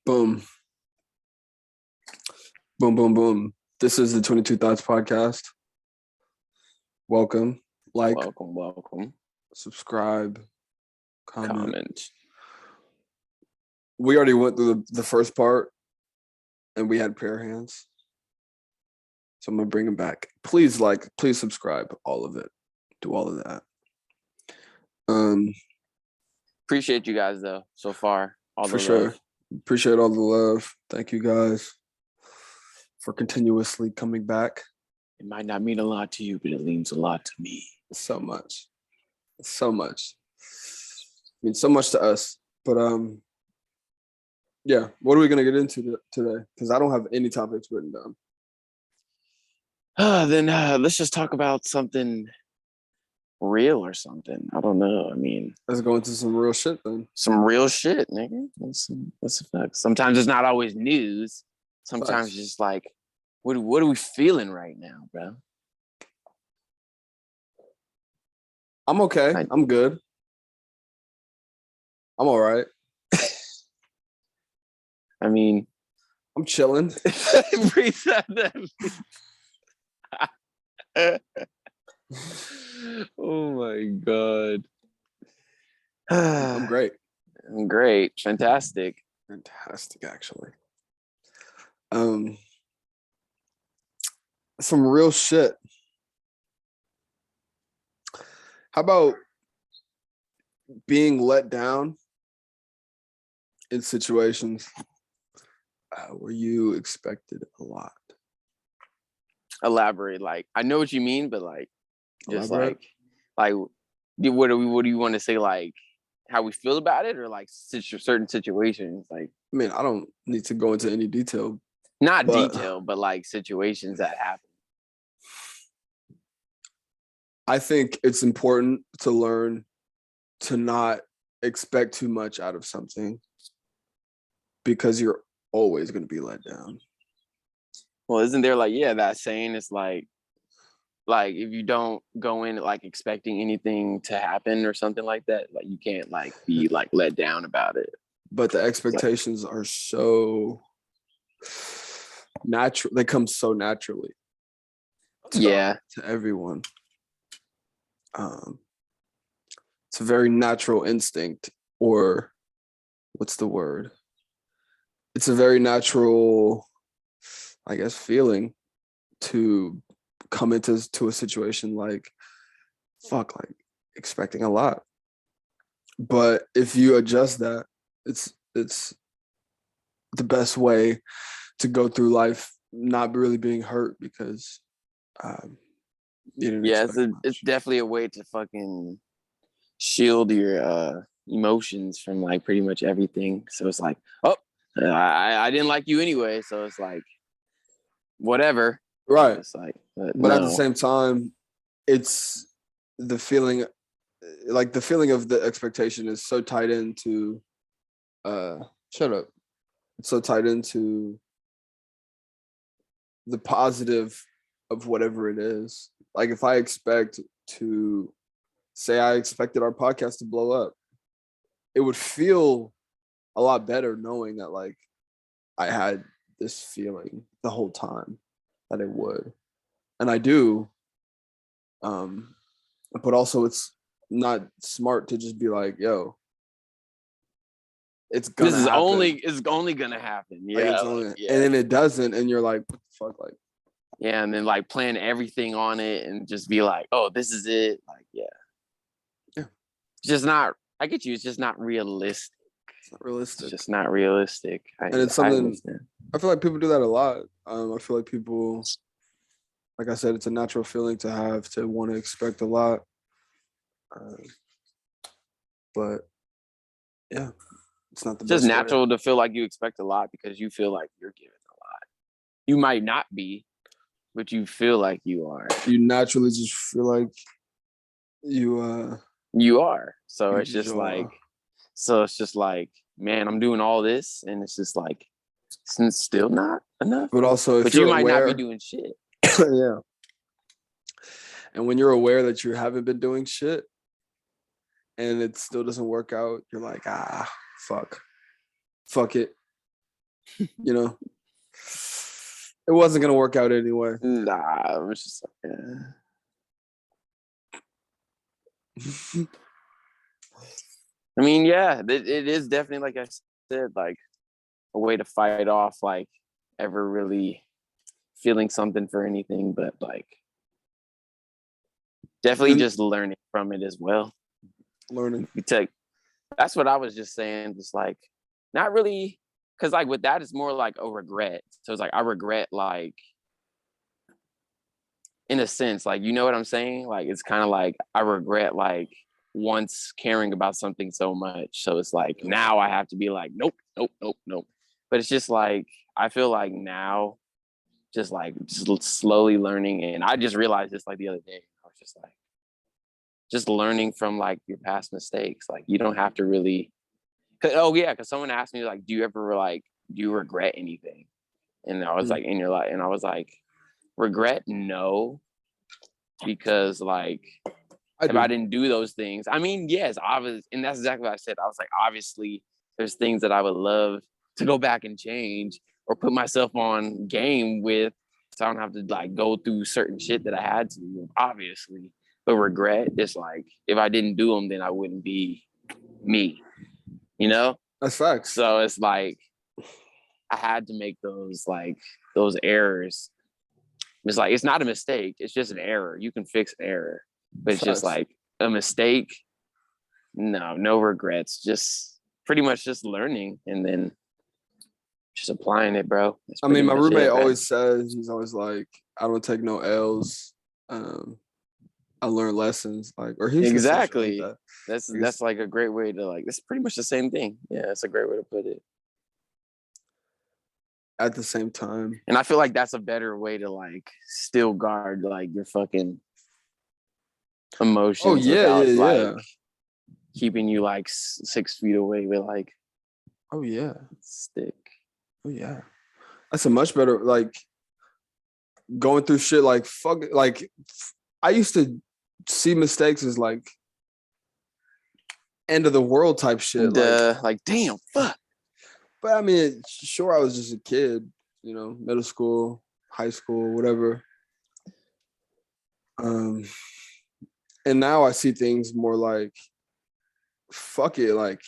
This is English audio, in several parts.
Boom. Boom, boom, boom. This is the 22 Thotz podcast. Welcome. Welcome. Subscribe, comment. Comment. We already went through the first part and we had prayer hands. So I'm going to bring them back. Please subscribe, all of it. Do all of that. Appreciate you guys though so far. For sure. Appreciate all the love. Thank you guys for continuously coming back. It might not mean a lot to you, but it means a lot to me. So much. I mean, so much to us. But yeah, what are we gonna get into today? Because I don't have any topics written down. Then let's just talk about something real or something. I don't know. I mean, let's go into some real shit then. Some real shit, nigga. That's a fact. Sometimes it's not always news. Sometimes it's just like, what are we feeling right now, bro? I'm okay. I'm good. I'm all right. I mean, I'm chilling. Oh my god. I'm great. I'm great. Fantastic, actually. Some real shit. How about being let down in situations where you expected a lot? Elaborate. Like, I know what you mean, but like, just Elaborate? like, what do you want to say? Like, how we feel about it, or like certain situations? Like, I mean, I don't need to go into any detail. Not detail, but like situations that happen. I think it's important to learn to not expect too much out of something because you're always going to be let down. Well, isn't there that saying? It's like if you don't go in like expecting anything to happen or something like that, like you can't like be like let down about it. But the expectations are so natural. They come so naturally. To everyone. It's a very natural instinct, or what's the word? It's a very natural, I guess, feeling to come into a situation like expecting a lot. But if you adjust that, it's the best way to go through life, not really being hurt because it's definitely a way to fucking shield your emotions from like pretty much everything. So it's like, I didn't like you anyway, so it's like whatever. Right. It's like, but at the same time, it's the feeling, like the feeling of the expectation is so tied into shut up. It's so tied into the positive of whatever it is. Like if I expected our podcast to blow up, it would feel a lot better knowing that like I had this feeling the whole time that it would. And I do. But also it's not smart to just be like, yo, it's gonna happen. It's only gonna happen. And then it doesn't, and you're like, what the fuck? Like, yeah, and then like plan everything on it and just be like, oh, this is it. Like, yeah. It's just not, I get you, it's just not realistic. It's not realistic. It's just not realistic. And it's something, I feel like people do that a lot. I feel like people, like I said, it's a natural feeling to have, to want to expect a lot. But yeah, it's not the best. It's just natural to feel like you expect a lot because you feel like you're giving a lot. You might not be, but you feel like you are. You naturally just feel like you are. So it's just like, man, I'm doing all this, and it's just like, it's still not enough. But also, you might not be doing shit. Yeah. And when you're aware that you haven't been doing shit and it still doesn't work out, you're like, fuck it. You know, it wasn't gonna work out anyway. Nah, it was just like, I mean, yeah, it is definitely, like I said, like a way to fight off like ever really feeling something for anything, but like definitely just learning from it as well. Learning. You take That's what I was just saying, just like not really, because like with that it's more like a regret. So it's like I regret, like in a sense, like, you know what I'm saying? Like it's kind of like I regret like once caring about something so much. So it's like now I have to be like, nope, nope, nope, nope. But it's just like I feel like now just slowly learning, and I just realized this like the other day. I was just like just learning from like your past mistakes. Like you don't have to really. Oh yeah, because someone asked me like, do you regret anything? And I was like, in your life, and I was like, regret, no, because like if I didn't do those things, I mean, yes, obviously, and that's exactly what I said. I was like, obviously, there's things that I would love to go back and change or put myself on game with, so I don't have to like go through certain shit that I had to, obviously. But regret, it's like if I didn't do them, then I wouldn't be me, you know? That's facts. So it's like I had to make those errors. It's like it's not a mistake, it's just an error. You can fix an error. But it's just like a mistake. No regrets. Just pretty much just learning and then just applying it, bro. I mean, my roommate always says, he's always like, I don't take no L's. I learn lessons, like, or he's exactly like that. That's like a great way to like. It's pretty much the same thing. Yeah, it's a great way to put it. At the same time, and I feel like that's a better way to like still guard like your fucking emotions. Oh yeah, without, yeah, yeah. like keeping you like 6 feet away with like. Oh yeah, stick. Oh yeah, that's a much better, like going through shit like fuck. Like I used to see mistakes as like end of the world type shit. Like damn, fuck. But I mean, sure, I was just a kid, you know, middle school, high school, whatever. And now I see things more like, fuck it, like,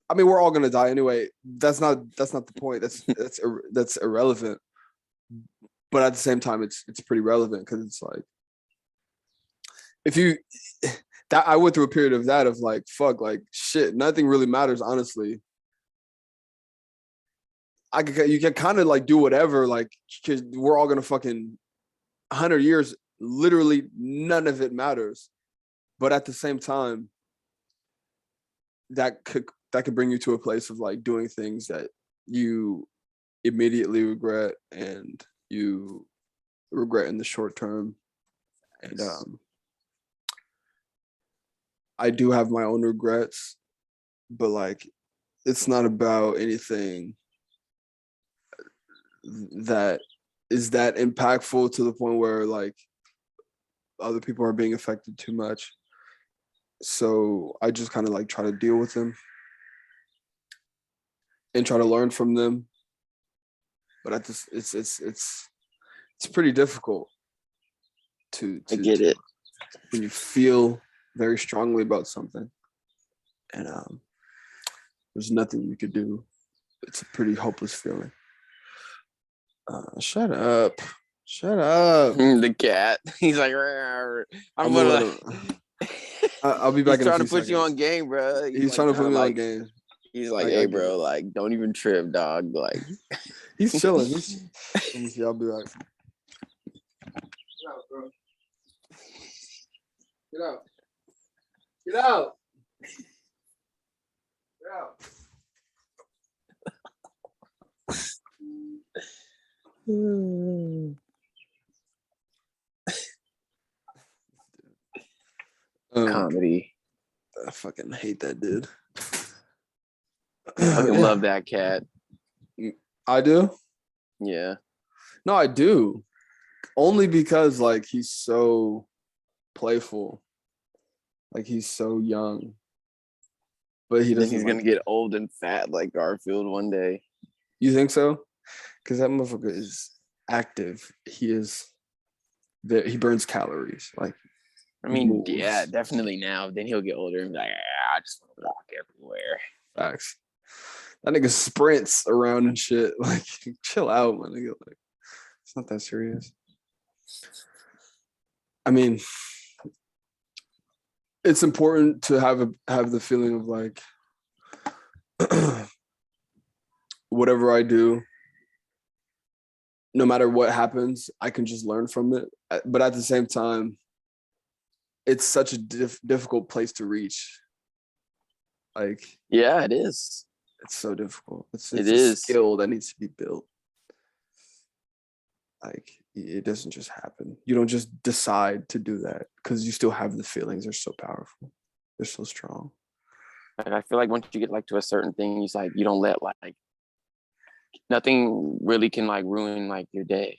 I mean, we're all gonna die anyway. That's not the point. That's irrelevant. But at the same time, it's pretty relevant because it's like, if you that I went through a period of that of like, fuck, like shit, nothing really matters, honestly. You can kind of like do whatever, like, because we're all gonna fucking 100 years, literally none of it matters. But at the same time, that could bring you to a place of like doing things that you immediately regret and you regret in the short term. And I do have my own regrets, but like it's not about anything that is that impactful to the point where like other people are being affected too much. So I just kind of like try to deal with them and try to learn from them. But at this, it's pretty difficult to get it when you feel very strongly about something, and there's nothing you could do. It's a pretty hopeless feeling. Shut up. The cat. He's like, I'm gonna like. I'll be back. He's trying to put you on game, bro. He's trying to put me on game. He's like, hey, bro, like, don't even trip, dog. Like, he's chilling. Let me see. I'll be right. Get out, bro. Get out. Get out. Get out. Comedy. I fucking hate that dude. I fucking love that cat. I do? Yeah. No, I do. Only because like he's so playful. Like he's so young. But he doesn't. He's gonna get old and fat like Garfield one day. You think so? Because that motherfucker is active. He burns calories. Like I he mean, yeah, moves. definitely now. Then he'll get older and be like, I just want to walk everywhere. Facts. That nigga sprints around and shit. Like, chill out, my nigga. Like, it's not that serious. I mean, it's important to have the feeling of like whatever I do, no matter what happens, I can just learn from it. But at the same time, it's such a difficult place to reach. Like, Yeah, it is. it's so difficult. It's It a is. skill that needs to be built. Like, it doesn't just happen. You don't just decide to do that because you still have the feelings. They're so powerful. They're so strong. Like, I feel like once you get like to a certain thing, it's like you don't let like nothing really can like ruin like your day.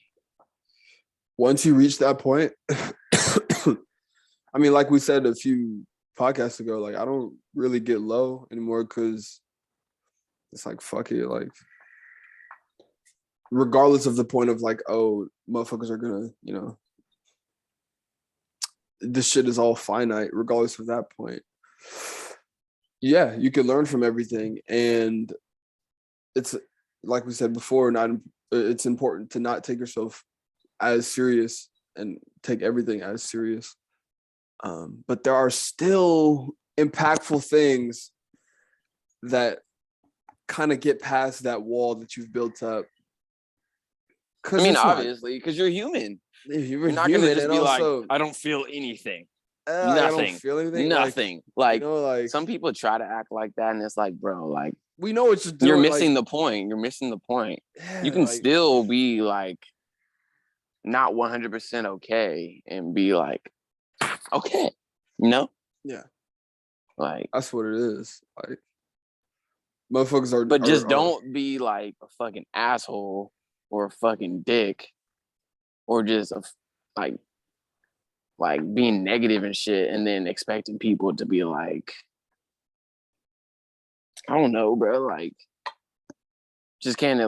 Once you reach that point, I mean, like we said a few podcasts ago, like I don't really get low anymore because it's like, fuck it. Like, regardless of the point of like, oh, motherfuckers are gonna, this shit is all finite, regardless of that point. Yeah, you can learn from everything. And it's like we said before, it's important to not take yourself as serious and take everything as serious. But there are still impactful things that kind of get past that wall that you've built up. I mean, obviously, because you're human. You're not gonna just be also, like, I don't feel anything. Nothing. I don't feel anything. Nothing. Like some people try to act like that, and it's like, bro, like we know what you're doing. You're missing the point. You're missing the point. Yeah, you can still be like not 100% okay and be like, okay, Yeah. Like that's what it is. Like motherfuckers are, but just don't be like a fucking asshole or a fucking dick or just like being negative and shit and then expecting people to be like, I don't know, bro, like just can't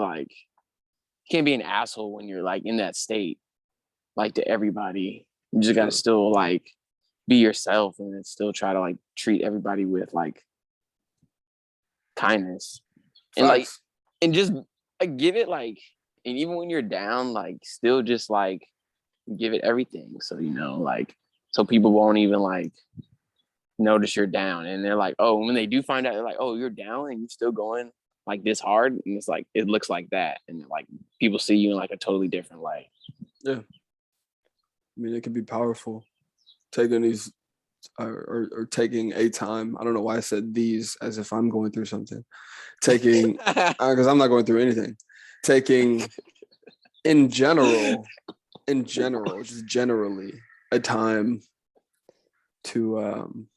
be an asshole when you're like in that state, like to everybody. You just gotta still like be yourself and then still try to like treat everybody with like kindness. And like and just like give it like, and even when you're down, like still just like give it everything. So like so people won't even like notice you're down. And they're like, oh, when they do find out, they're like, oh, you're down and you're still going like this hard. And it's like it looks like that. And like people see you in like a totally different light. Yeah. I mean, it can be powerful. Taking these or taking a time. I don't know why I said these as if I'm going through something. Taking because I'm not going through anything. Taking in general, just generally a time to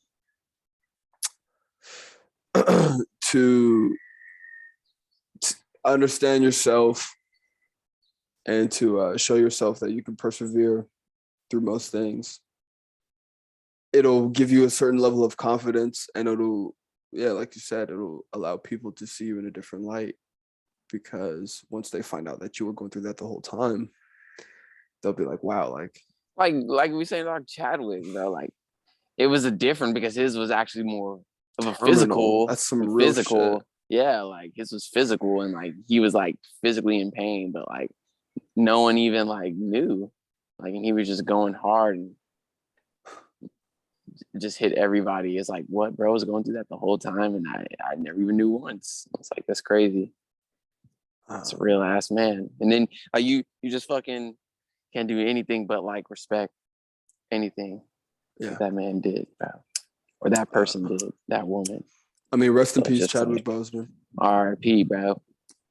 to understand yourself and to show yourself that you can persevere through most things. It'll give you a certain level of confidence and it'll, like you said, it'll allow people to see you in a different light because once they find out that you were going through that the whole time, they'll be like, wow, like we say like Chadwick, though, like it was a different because his was actually more of a physical. That's some real physical shit. Yeah, like his was physical and like he was like physically in pain, but like no one even like knew. Like, and he was just going hard and just hit everybody. It's like, what, bro? I was going through that the whole time and I never even knew once. It's like, that's crazy. That's a real ass man. And then you just fucking can't do anything but like respect anything that man did, bro. Or that person did, that woman. I mean, rest in peace, Chadwick Boseman. R.I.P., bro.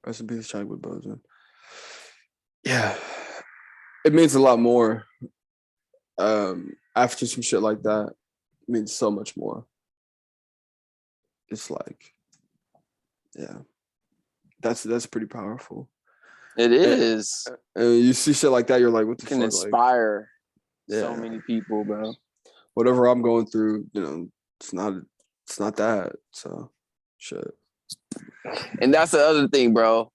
Rest in peace, Chadwick Boseman. Yeah. It means a lot more. After some shit like that, it means so much more. It's like, yeah. That's pretty powerful. It is. And you see shit like that, you're like, what the fuck? Can inspire so many people, bro. Whatever I'm going through, it's not that. So shit. And that's the other thing, bro.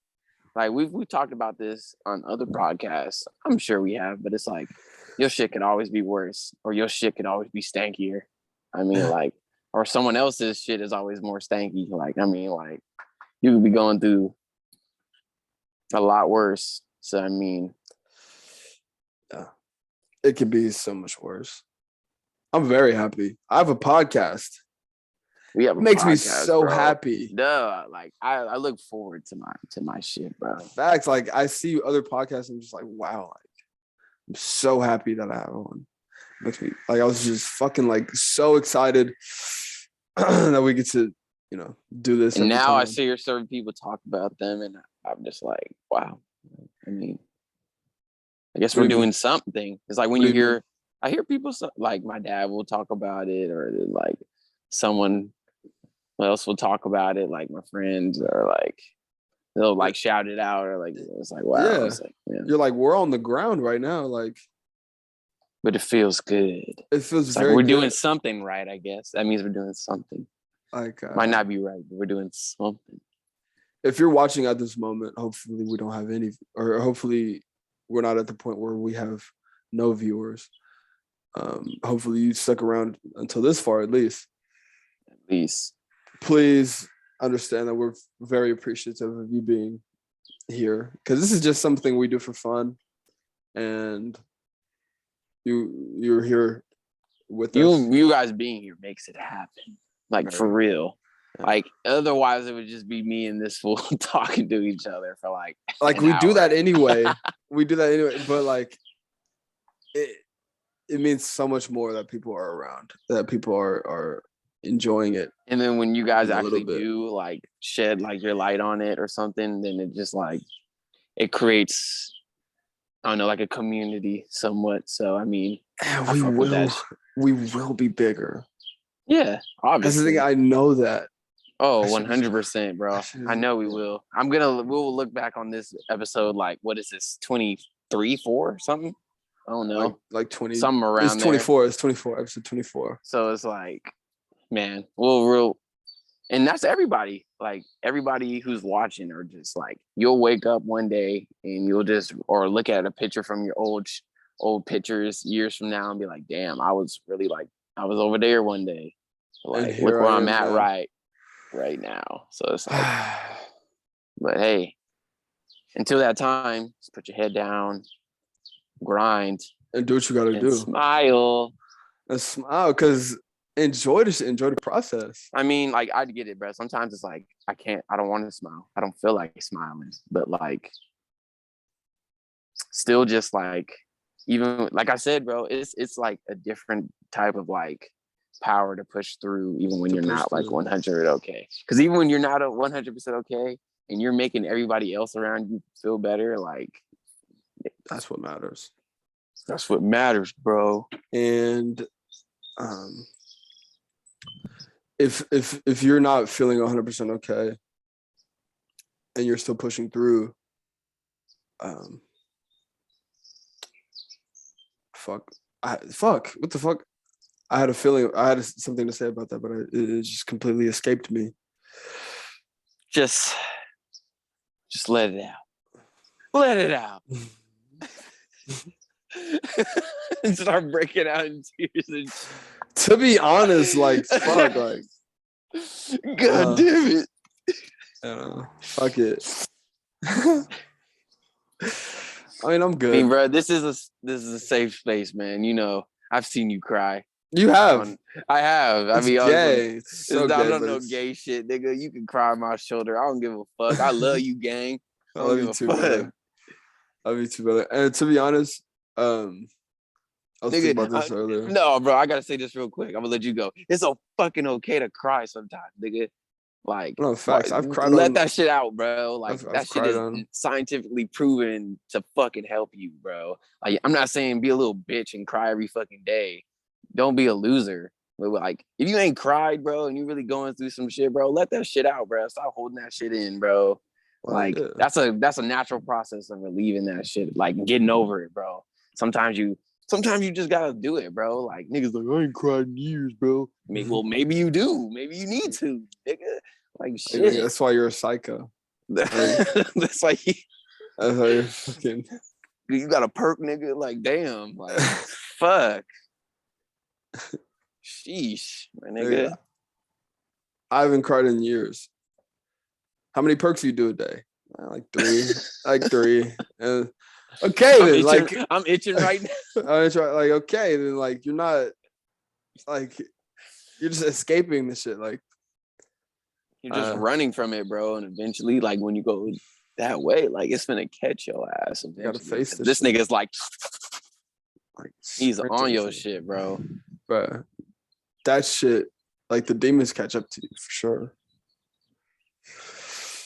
Like we've talked about this on other podcasts. I'm sure we have, but it's like your shit could always be worse, or your shit could always be stankier. I mean, like, or someone else's shit is always more stanky. Like, I mean, like, you could be going through a lot worse. So I mean, Yeah, it could be so much worse. I'm very happy. I have a podcast. we have a It makes me podcast, so bro. happy. Duh, like I look forward to my shit, bro. Facts, like I see other podcasts, I'm just like, wow, like I'm so happy that I have one. Makes me like I was just fucking like so excited that we get to, do this. And every now I time. see certain people talk about them, and I'm just like, wow. I mean, I guess What we're do you mean? doing something. It's like when What you do you hear, I hear people like my dad will talk about it, or like someone else will talk about it, like my friends, or like they'll like shout it out, or like it's like wow. Yeah. It's like, yeah. You're like, we're on the ground right now. Like But it feels good. it feels It's very like we're good. doing something right, I guess. That means we're doing something. Like Might not be right, but we're doing something. if you're watching at this moment, hopefully we don't have any, or hopefully we're not at the point where we have no viewers. Hopefully you stuck around until this far at least. At least. Please understand that we're very appreciative of you being here, because this is just something we do for fun, and you're here with us. You guys being here makes it happen. Like, for real. Yeah. Like, otherwise it would just be me and this fool talking to each other for like we hour. do that anyway. But like it means so much more that people are around, that people are enjoying it. And then when you guys A actually little bit. do like shed like your light on it or something, then it just like it creates, I don't know, like a community somewhat. So I mean, And I fuck with that shit. we will be bigger. Yeah, That's obviously. the thing. I know that. Oh, I should've- 100%, bro. I know we will. We'll look back on this episode like, what is this, 23, 4, something? I don't know. Like 20. Something around It's 24. It's 24. Episode 24. So it's like, man, and that's everybody. Like everybody who's watching, or just like you'll wake up one day and you'll just or look at a picture from your old pictures years from now and be like, damn, I was over there one day. Like, look where I'm at right now. So it's like, but hey, until that time, just put your head down, grind, and do what you got to and do. smile. And smile, because enjoy the process. I mean, like, I get it, bro. Sometimes it's like I don't want to smile. I don't feel like smiling. But like, still, just like, even like I said, bro, it's like a different type of like power to push through, even when you're not like 100 okay. Because even when you're not 100% okay, and you're making everybody else around you feel better, like that's what matters. That's what matters, bro. And if you're not feeling 100% okay, and you're still pushing through, what the fuck? I had a feeling, I had something to say about that, but it just completely escaped me. Just let it out. Let it out. And start breaking out in tears. And to be honest, like, fuck, like, God damn it. Fuck it. I mean, I'm good. I mean, bro, this is a safe space, man. You know, I've seen you cry. You have. I have. It's gay. It's so I gay, don't but know gay shit, nigga. You can cry on my shoulder. I don't give a fuck. I love you, gang. I love you too, brother. I love you too, brother. And to be honest, I was thinking about this earlier. No, bro, I gotta say this real quick. I'm gonna let you go. It's so fucking okay to cry sometimes, nigga. Like, no facts. I've cried. Let that shit out, bro. Like, that shit is on scientifically proven to fucking help you, bro. Like, I'm not saying be a little bitch and cry every fucking day. Don't be a loser. But like, if you ain't cried, bro, and you really going through some shit, bro, let that shit out, bro. Stop holding that shit in, bro. Like, yeah. That's a natural process of relieving that shit, like getting over it, bro. Sometimes you just gotta do it, bro. Like, niggas like, I ain't cried in years, bro. I mean, well, maybe you do. Maybe you need to, nigga. Like, shit. That's why you're a psycho. That's why That's how you're fucking. You got a perk, nigga. Like, damn. Like, fuck. Sheesh, my nigga. I haven't cried in years. How many perks do you do a day? Like 3. Like 3. Okay, then. I'm itching right now. Like, okay, then. Like, you're not. Like, you're just escaping the shit. Like, you're just running from it, bro. And eventually, like, when you go that way, like, it's gonna catch your ass. You gotta face this shit. nigga's like he's on your shit. shit, bro. But that shit, like, the demons catch up to you for sure.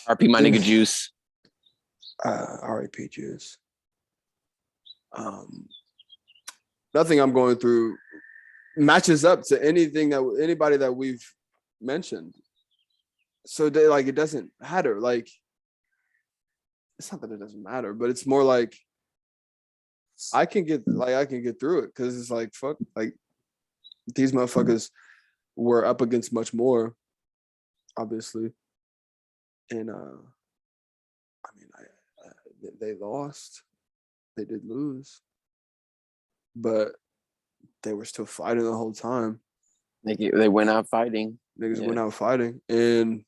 RP my nigga Juice. RIP Juice. Nothing I'm going through matches up to anybody that we've mentioned. So they, like, it doesn't matter. Like, it's not that it doesn't matter, but it's more like I can get through it because it's like, fuck, like, these motherfuckers were up against much more, obviously. And I mean, they lost. They did lose, but they were still fighting the whole time. They went out fighting. Niggas went out fighting. And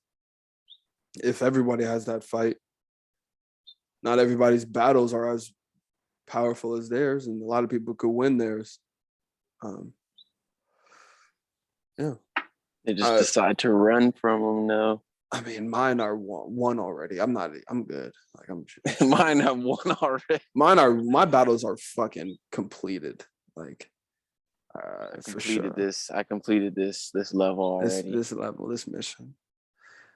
if everybody has that fight, not everybody's battles are as powerful as theirs, and a lot of people could win theirs. Yeah. They just decide to run from them now. I mean, mine are won already. I'm good. Like, mine have won already. My battles are fucking completed. Like, I completed this level already. This mission.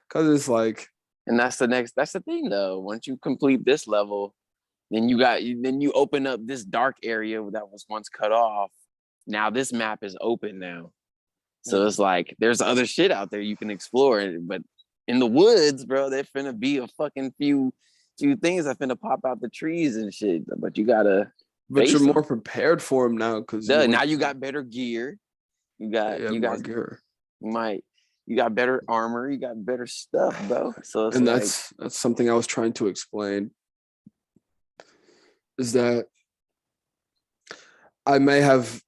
Cause it's like, and that's the thing though. Once you complete this level, then you open up this dark area that was once cut off. Now this map is open now. So it's like there's other shit out there you can explore, but in the woods, bro, there's finna be a fucking few things that finna pop out the trees and shit. But you gotta. But you're more prepared for them now because now you got better gear. You got gear. You got better armor. You got better stuff, bro. So it's that's something I was trying to explain. Is that I may have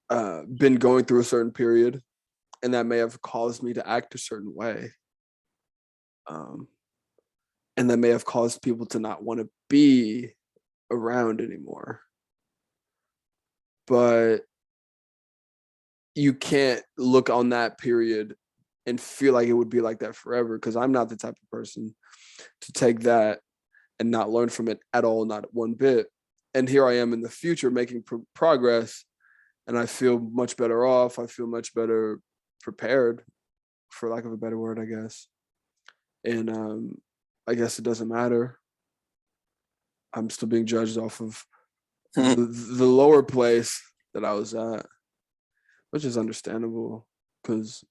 been going through a certain period, and that may have caused me to act a certain way. And that may have caused people to not want to be around anymore. But you can't look on that period and feel like it would be like that forever, because I'm not the type of person to take that and not learn from it at all, not one bit. And here I am in the future making progress, and I feel much better off. I feel much better prepared, for lack of a better word, I guess. And I guess it doesn't matter. I'm still being judged off of the lower place that I was at, which is understandable, because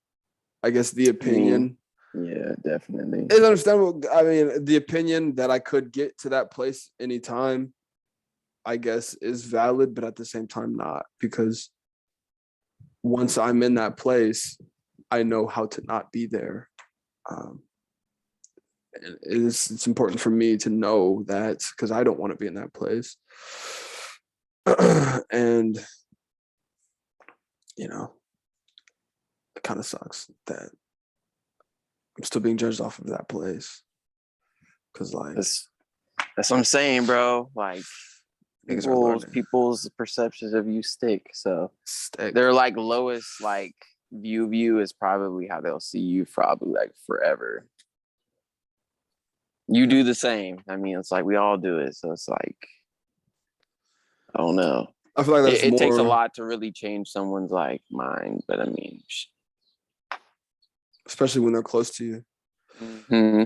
I guess the opinion. Yeah, definitely. It's understandable. I mean, the opinion that I could get to that place anytime, I guess, is valid, but at the same time not, because once I'm in that place, I know how to not be there. It's important for me to know that, because I don't want to be in that place. And, you know, it kind of sucks that I'm still being judged off of that place. Because, like, that's what I'm saying, bro. Like, people's perceptions of you stick. So their like lowest like view of you is probably how they'll see you, probably like forever. You do the same. I mean, it's like we all do it. So it's like, I don't know. I feel like it takes a lot to really change someone's like mind. But I mean, especially when they're close to you. Mm-hmm.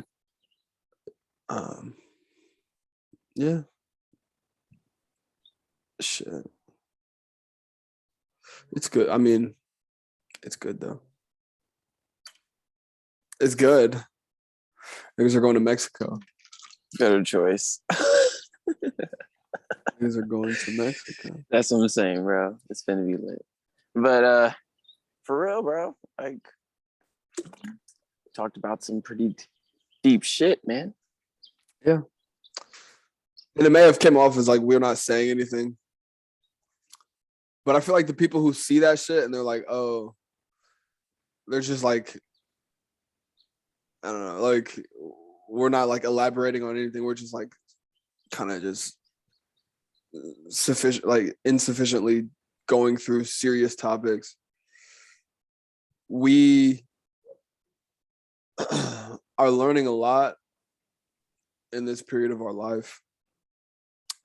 Yeah. Shit. It's good. I mean, it's good though. It's good. Niggas are going to Mexico. Better choice. Niggas are going to Mexico. That's what I'm saying, bro. It's gonna be lit. But for real, bro, like talked about some pretty deep shit, man. Yeah. And it may have come off as like we're not saying anything. But I feel like the people who see that shit and they're like, oh, they're just like, I don't know, like we're not like elaborating on anything. We're just like kind of just insufficiently going through serious topics. We are learning a lot in this period of our life.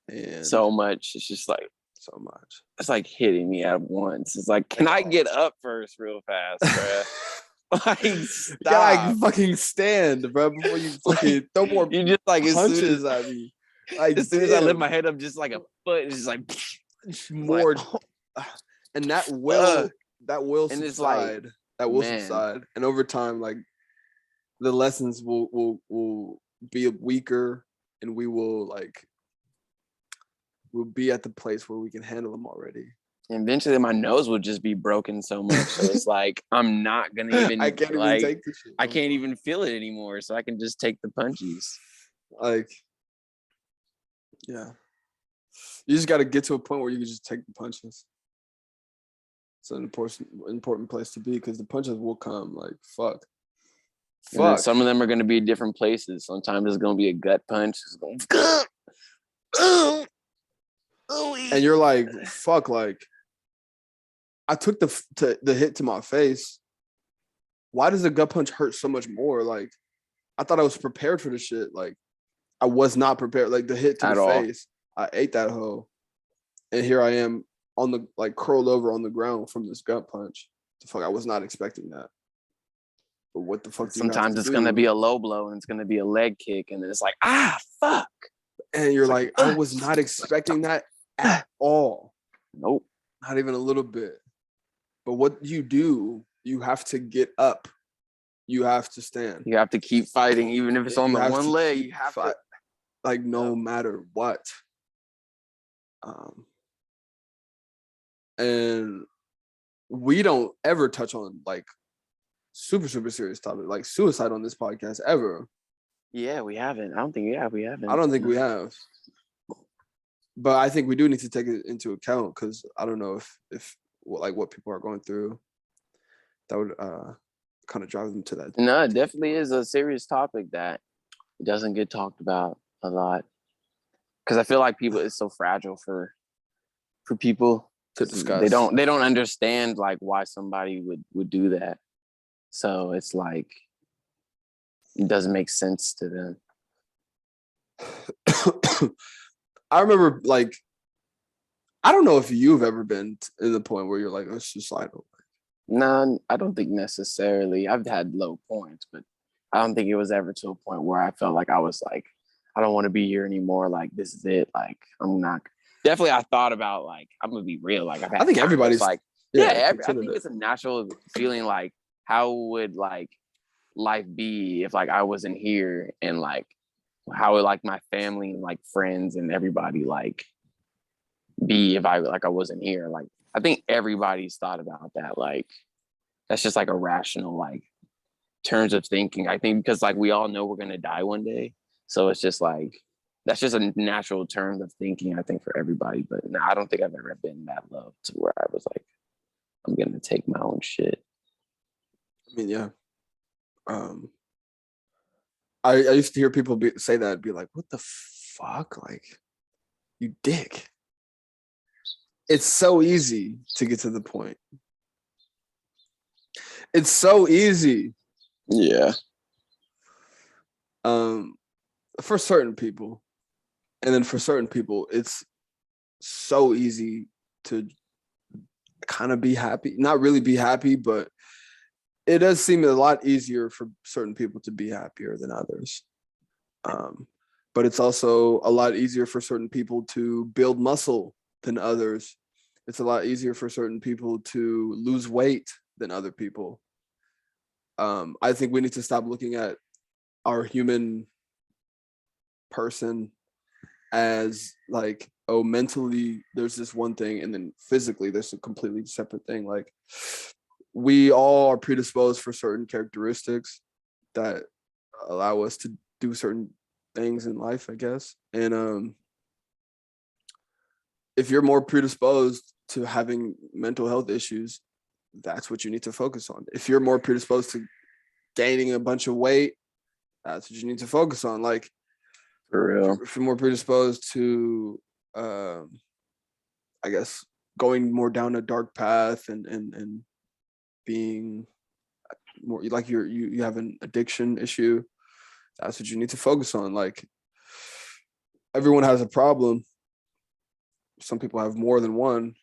And so much. It's just like so much. It's like hitting me at once. It's like, can I get up first real fast, bruh? Like, stop. You gotta fucking stand, bro, before you fucking throw more you just like punches at me. Like, as soon as I lift my head up, just like a foot, it's just like more, and that will and it's subside. like, That will subside, and over time, like the lessons will be weaker, and we'll be at the place where we can handle them already. Eventually, my nose would just be broken so much, so it's like I'm not gonna even. I can't even take this shit. I can't even feel it anymore, so I can just take the punches. Like, yeah, you just got to get to a point where you can just take the punches. It's an important place to be because the punches will come. Like, fuck. And then some of them are going to be different places. Sometimes it's going to be a gut punch. It's going and you're like, fuck, like I took the hit to my face. Why does the gut punch hurt so much more? Like, I thought I was prepared for the shit. Like, I was not prepared. Like, the hit to the face, I ate that hoe. And here I am on the, like, curled over on the ground from this gut punch. The fuck, I was not expecting that. But what the fuck do you have to do? Sometimes it's going to be a low blow and it's going to be a leg kick. And then it's like, fuck. And you're like, I was not expecting that at all. Nope. Not even a little bit. But what you do, you have to get up. You have to stand. You have to keep fighting, even if it's on the one leg. You have to, like, no matter what. And we don't ever touch on like super serious topic like suicide on this podcast ever. Yeah, we haven't. I don't think we haven't. I don't think we have. But I think we do need to take it into account because I don't know if like what people are going through that would kind of drive them to that. No, it definitely is a serious topic that doesn't get talked about a lot. Because I feel like people, it's so fragile for people to discuss. They don't understand like why somebody would do that. So it's like it doesn't make sense to them. I remember, like, I don't know if you've ever been in the point where you're like, oh, suicidal. No, I don't think necessarily. I've had low points, but I don't think it was ever to a point where I felt like I was like, I don't want to be here anymore. Like, this is it. Like, I'm not. Definitely, I thought about, like, I'm going to be real. Like, I think everybody's like, I think it's a natural feeling like, how would, like, life be if, like, I wasn't here, and, like, how would, like, my family and, like, friends and everybody, like, be if I wasn't here. Like, I think everybody's thought about that. Like, that's just like a rational, like, terms of thinking. I think because, like, we all know we're going to die one day. So it's just like, that's just a natural term of thinking, I think, for everybody. But no, I don't think I've ever been that low to where I was like, I'm going to take my own shit. I mean, yeah. I used to hear people say that, be like, what the fuck? Like, you dick. It's so easy to get to the point. It's so easy. Yeah. For certain people. And then for certain people, it's so easy to kind of be happy. Not really be happy, but it does seem a lot easier for certain people to be happier than others. But it's also a lot easier for certain people to build muscle than others. It's a lot easier for certain people to lose weight than other people. I think we need to stop looking at our human person as like, oh, mentally there's this one thing, and then physically there's a completely separate thing. Like, we all are predisposed for certain characteristics that allow us to do certain things in life, I guess. And if you're more predisposed to having mental health issues, that's what you need to focus on. If you're more predisposed to gaining a bunch of weight, that's what you need to focus on. Like, For real. if you're more predisposed to, I guess, going more down a dark path and being more like you have an addiction issue, that's what you need to focus on. Like, everyone has a problem. Some people have more than one.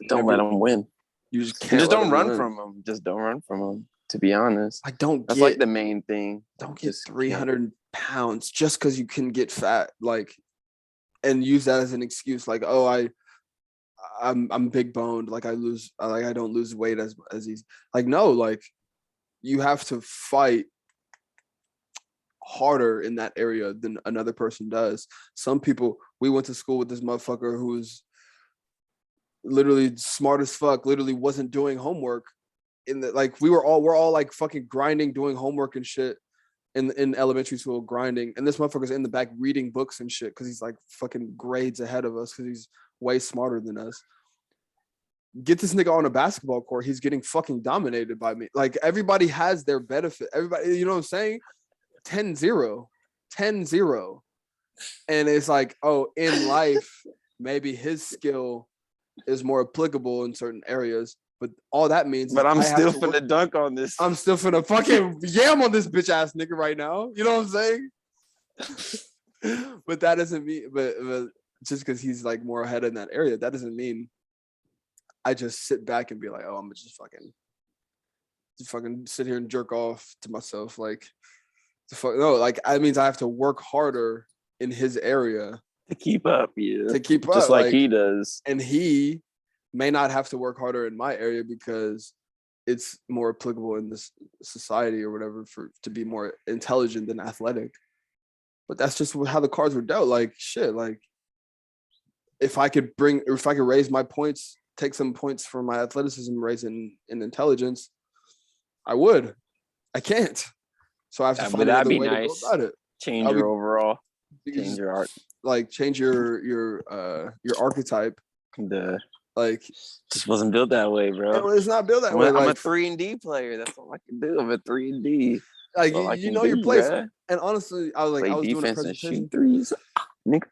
Don't let them win. You just can't. Just don't run from them. Just don't run from them. To be honest, that's like the main thing. Don't get 300 pounds just because you can get fat, like, and use that as an excuse. Like, oh, I'm big boned. Like, I don't lose weight as easy. Like, no, like, you have to fight harder in that area than another person does. Some people, we went to school with this motherfucker who was literally smart as fuck, literally wasn't doing homework like we're all like fucking grinding, doing homework and shit in elementary school, grinding, and this motherfucker's in the back reading books and shit because he's like fucking grades ahead of us because he's way smarter than us. Get this nigga on a basketball court, he's getting fucking dominated by me. Like, everybody has their benefit. Everybody, you know what I'm saying? 10-0. And it's like, oh, in life, maybe his skill is more applicable in certain areas, but all that means. But I'm still finna dunk on this. I'm still finna fucking yam on this bitch ass nigga right now. You know what I'm saying? But that doesn't mean. But just because he's like more ahead in that area, that doesn't mean I just sit back and be like, oh, I'm just fucking sit here and jerk off to myself. Like, no, like, that means I have to work harder in his area to keep up. Yeah, to keep up, just like he does. And he may not have to work harder in my area because it's more applicable in this society or whatever to be more intelligent than athletic. But that's just how the cards were dealt. Like, shit, like, if I could raise my points, take some points from my athleticism, raise in intelligence, I would. I can't. So I have to find another way to go about it. Change your overall. Change your art. Like, change your archetype. Like, just wasn't built that way, bro. It's not built that way. I'm a 3-and-D player. That's all I can do. I'm a 3-and-D. Like, you know your place. Bro. And honestly, I was doing a presentation. Threes. And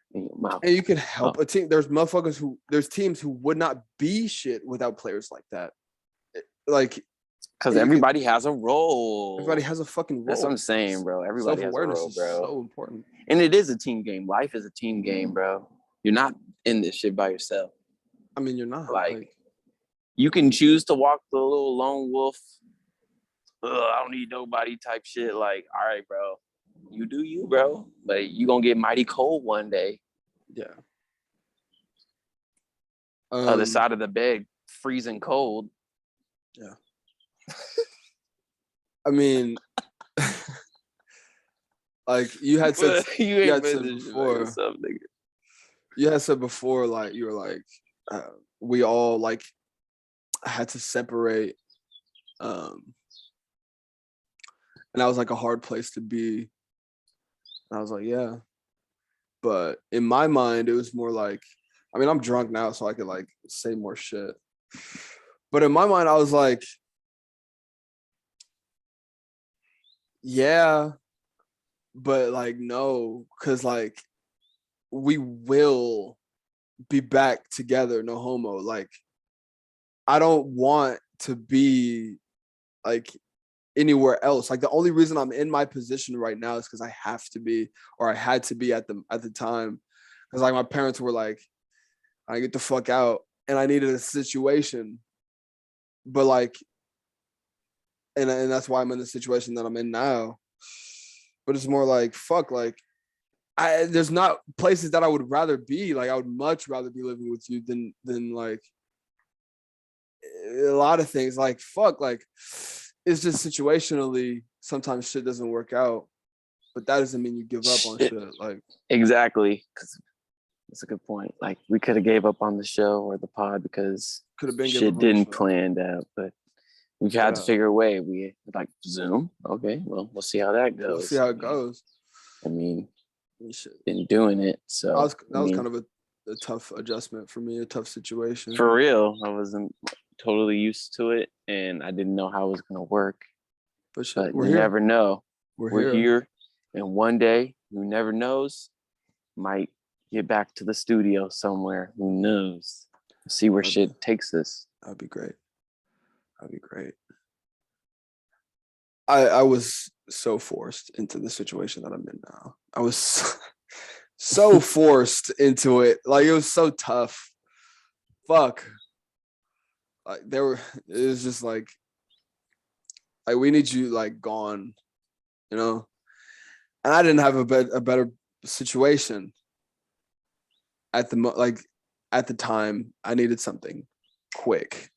you can help a team. There's teams who would not be shit without players like that. Like, because everybody has a role. Everybody has a fucking role. That's what I'm saying, bro. Everybody has a role, bro. Is so important. And it is a team game. Life is a team game, bro. You're not in this shit by yourself. I mean, you're not. Like, you can choose to walk the little lone wolf. I don't need nobody type shit. Like, all right, bro. You do you, bro. But you gonna get mighty cold one day. Yeah. Other side of the bed, freezing cold. Yeah. I mean, like, you had said before, like, you were like, we all like had to separate, and that was like a hard place to be. And I was like, yeah, but in my mind, it was more like, I mean, I'm drunk now, so I could like say more shit. But in my mind, I was like, yeah, but like, no, because like, we will be back together, no homo. Like, I don't want to be like anywhere else. Like, the only reason I'm in my position right now is because I have to be, or I had to be at the time, because like my parents were like, I get the fuck out, and I needed a situation. But like, and that's why I'm in the situation that I'm in now. But it's more like, fuck, like, there's not places that I would rather be. Like, I would much rather be living with you than like a lot of things. Like, fuck, like, it's just situationally, sometimes shit doesn't work out, but that doesn't mean you give up on shit. Like, exactly, because that's a good point. Like, we could have gave up on the show or the pod because shit didn't planned out, but we've had to figure a way. We like Zoom. Okay, well, we'll see how that goes. We'll see how it goes. I mean, been doing it. So that was kind of a tough adjustment for me, a tough situation. for real, I wasn't totally used to it, and I didn't know how it was gonna work. But we're you here. never know. We're Here, and one day, who never knows, might get back to the studio somewhere. Who knows? See where shit takes us. That'd be great. That'd be great. I was so forced into the situation that I'm in now. I was so forced into it. Like, it was so tough. Fuck. Like, it was just like we need you like gone, you know? And I didn't have a better situation at the time. I needed something quick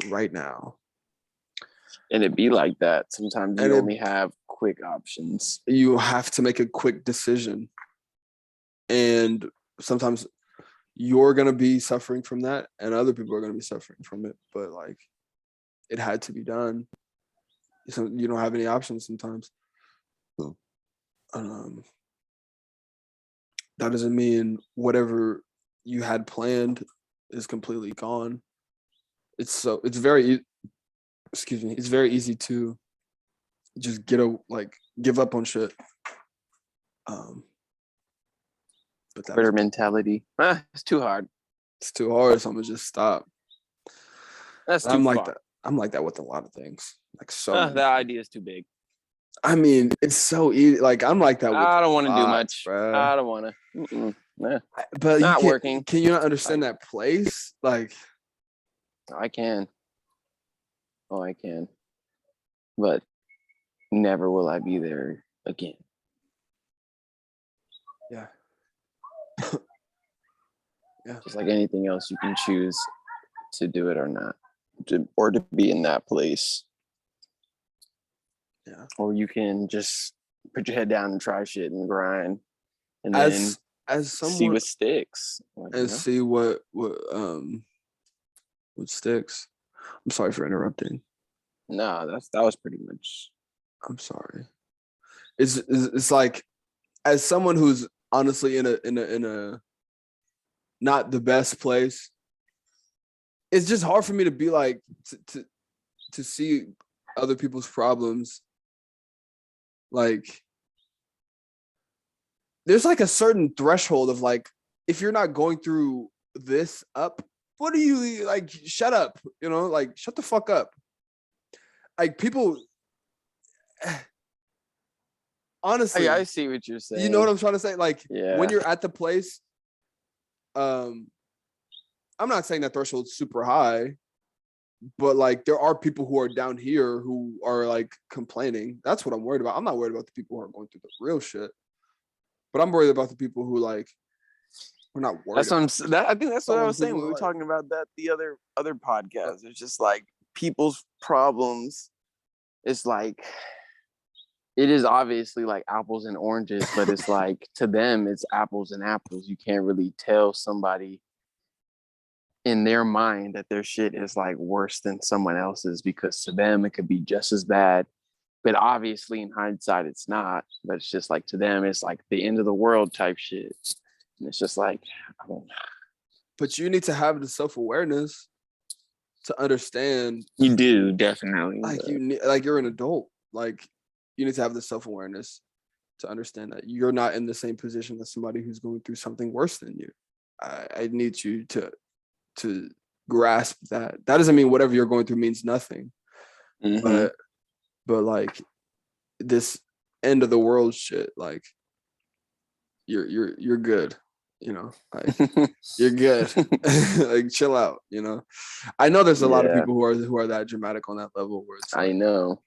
right now. And it be like that. Sometimes you only have quick options. You have to make a quick decision. And sometimes you're going to be suffering from that and other people are going to be suffering from it. But like, it had to be done. So you don't have any options sometimes. That doesn't mean whatever you had planned is completely gone. It's very easy to just give up on shit. But Quitter mentality. It's too hard. It's too hard, so I'm gonna just stop. That's too I'm far. like that. I'm like that with a lot of things. Like that idea is too big. I mean, it's so easy. Like, I'm like that with I don't want to do much. Bro. I don't want to. Nah. But not working. Can you not understand that place? Like, I can. Oh, I can. But never will I be there again. Yeah. Yeah. Just like anything else, you can choose to do it or not, or to be in that place. Yeah. Or you can just put your head down and try shit and grind, and then see what sticks. And see what sticks. I'm sorry for interrupting. No, that was pretty much. I'm sorry. It's like, as someone who's honestly in a not the best place, it's just hard for me to be like to see other people's problems. Like, there's like a certain threshold of like, if you're not going through this up, what are you like? Shut up, like, shut the fuck up. Like, people, honestly, I see what you're saying. You know what I'm trying to say? Like, when you're at the place, I'm not saying that threshold's super high, but like, there are people who are down here who are like complaining. That's what I'm worried about. I'm not worried about the people who are going through the real shit, but I'm worried about the people who like, we're not worried. That's I think that's what I was saying. We were talking about that the other podcast. It's just like people's problems. It's like, it is obviously like apples and oranges, but it's like, to them, it's apples and apples. You can't really tell somebody in their mind that their shit is like worse than someone else's, because to them it could be just as bad. But obviously in hindsight it's not. But it's just like, to them it's like the end of the world type shit. And it's just like, I don't know. But you need to have the self-awareness to understand. You do, definitely. Like, you're an adult. Like, you need to have the self-awareness to understand that you're not in the same position as somebody who's going through something worse than you. I need you to grasp that. That doesn't mean whatever you're going through means nothing. Mm-hmm. But like, this end of the world shit, like, you're good, like, you're good. Like, chill out, I know there's a lot of people who are that dramatic on that level where it's like, I know,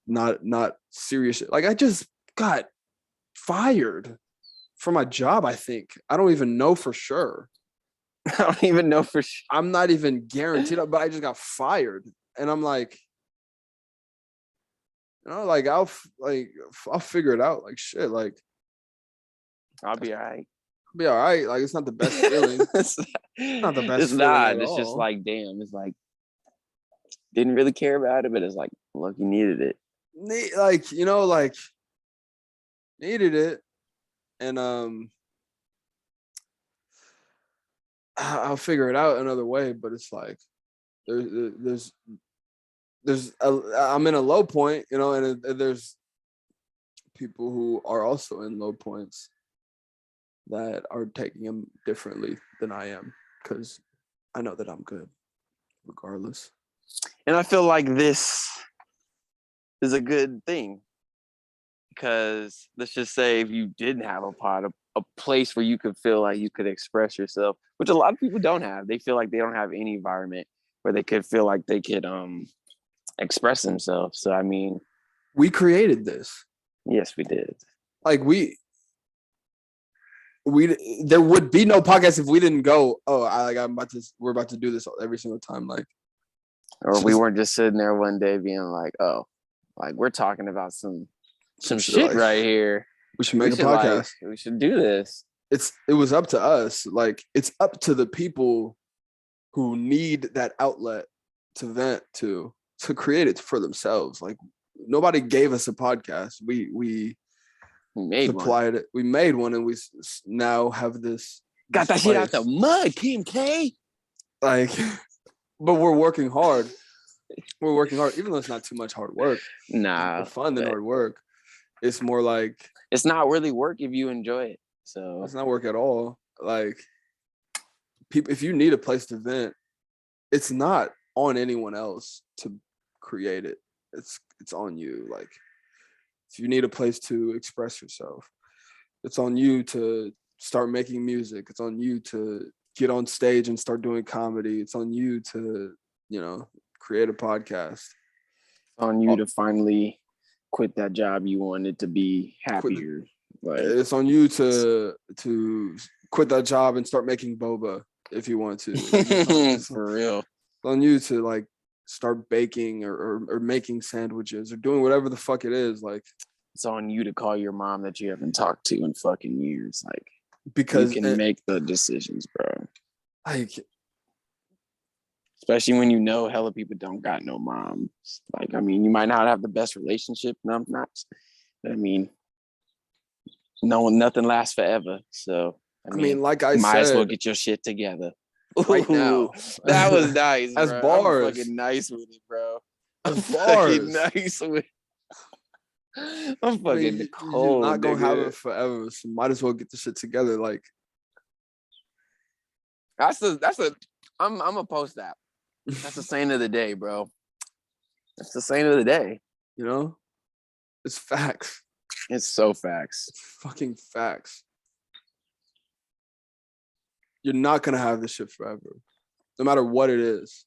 not serious shit. Like, I just got fired from my job. I think, I don't even know for sure. I don't even know for sure. I'm not even guaranteed, but I just got fired, and I'm like, like, I'll figure it out. Like, shit, like, I'll be all right. I'll be all right. Like, it's not the best feeling. It's not the best. It's not. It's just like, damn. It's like, didn't really care about it, but it's like, look, you needed it. Like, like, needed it. and I'll figure it out another way. But it's like there's I'm in a low point, you know, and there's people who are also in low points that are taking them differently than I am, because I know that I'm good regardless. And I feel like this is a good thing, because let's just say if you didn't have a pod, a place where you could feel like you could express yourself, which a lot of people don't have. They feel like they don't have any environment where they could feel like they could express themselves. So I mean, we created this. Yes, we did. Like we there would be no podcast if we didn't go, we're about to do this every single time. Like, or we weren't just sitting there one day being like, oh, like we're talking about some shit like, right here. We should make a podcast. We should do this. It was up to us. Like, it's up to the people who need that outlet to vent, to create it for themselves. Like, nobody gave us a podcast. We made supplied one. It. We made one, and we now have this. Got that shit out the mud, Kim K. Like, but we're working hard. We're working hard, even though it's not too much hard work. Nah, it's more fun than hard work. It's more like, it's not really work if you enjoy it. So it's not work at all. Like, people, if you need a place to vent, it's not on anyone else to create it. It's on you. Like, if you need a place to express yourself, it's on you to start making music. It's on you to get on stage and start doing comedy. It's on you to, you know, create a podcast. It's on you to finally quit that job you wanted to be happier. Like, it's on you to quit that job and start making boba if you want to. For real. It's on you to like start baking or making sandwiches or doing whatever the fuck it is. Like, it's on you to call your mom that you haven't talked to in fucking years. Like, because you can make the decisions, bro. Like, especially when you know hella people don't got no moms. Like, I mean, you might not have the best relationship, but I mean, nothing lasts forever. So I mean, like I might said, as well get your shit together right now. That was nice. As bro. bars, I'm fucking nice with it, bro. I'm fucking nice with it. I'm fucking cold. You're not gonna have it forever, so might as well get the shit together. Like, I'm gonna post that. That's the saying of the day, bro. That's the saying of the day. You know, it's facts. It's so facts. It's fucking facts. You're not gonna have this shit forever, no matter what it is.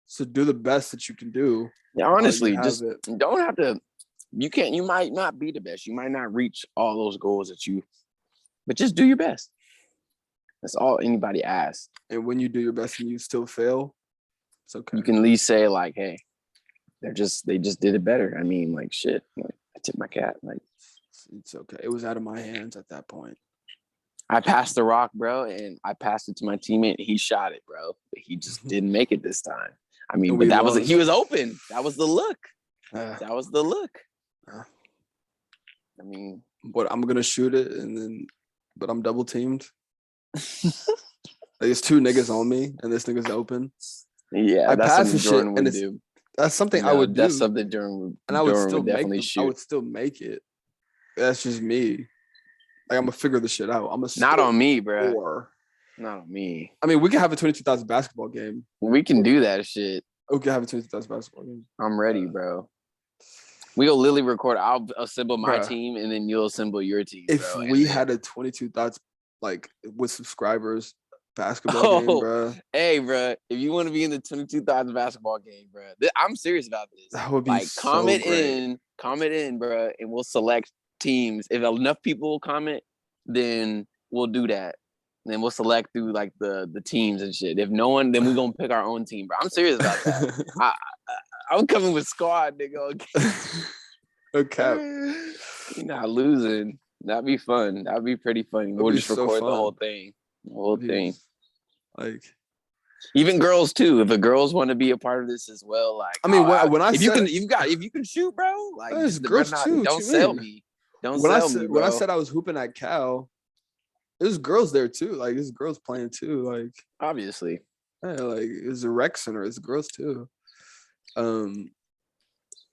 So do the best that you can do. Yeah, honestly, just don't have to. You might not be the best. You might not reach all those goals but just do your best. That's all anybody asks. And when you do your best and you still fail, it's okay. You can at least say like, "Hey, they just did it better." I mean, like, shit. Like, I tipped my cap. Like, it's okay. It was out of my hands at that point. I passed the rock, bro, and I passed it to my teammate. He shot it, bro, but he just didn't make it this time. I mean, but he was open. That was the look. That was the look. I mean, but I'm gonna shoot it, but I'm double teamed. There's two niggas on me, and this nigga's open. Yeah, I pass the shit, and do. That's something I would do. That's something Jordan and I would still definitely shoot. I would still make it. That's just me. Like, I'm gonna figure this shit out. Not on me, bro. Not on me. I mean, we can have a 22,000 basketball game. We can do that shit. We can have a 22,000 basketball game. I'm ready, bro. We'll literally record. I'll assemble my team, and then you'll assemble your team. If we had a 22 Thotz, like, with subscribers basketball game, bro. Hey, bro, if you want to be in the 22,000 basketball game, bro, I'm serious about this. That would be like, so comment great. in, bro, and we'll select teams. If enough people comment, then we'll do that. And then we'll select through like the teams and shit. If no one, then we're gonna pick our own team, bro. I'm serious about that. I'm coming with squad, nigga. Okay. You're not losing. That'd be fun. That'd be pretty funny. We'll just record the whole thing. The whole thing. Like, even girls too. If the girls want to be a part of this as well, like, I mean, if you can shoot, bro, like, girls too. don't sell me. Don't when I sell me, said bro. I was hooping at Cal, there's girls there too. Like there's girls playing too. Like Obviously. yeah, like it's a rec center. It's girls too.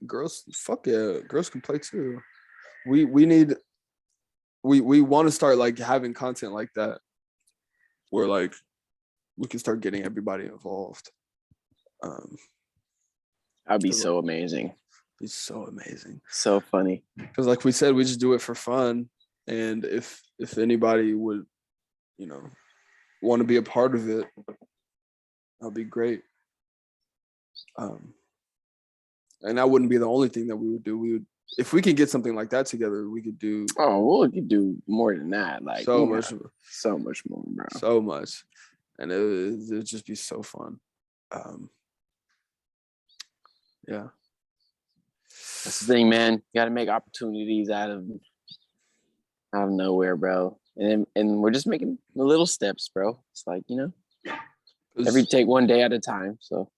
Girls, fuck yeah, girls can play too. We need we want to start like having content like that, where like we can start getting everybody involved. That'd be so amazing. It's so amazing. So funny. Because like we said, we just do it for fun. And if anybody would, you know, want to be a part of it, that'd be great. And that wouldn't be the only thing that we would do. We would, if we could get something like that together, we could do. Oh, well, we could do more than that. Like so much more, bro. So much, and it'd just be so fun. Yeah. That's the thing, man. You got to make opportunities out of nowhere, bro. And we're just making the little steps, bro. It's like, you know, take one day at a time. So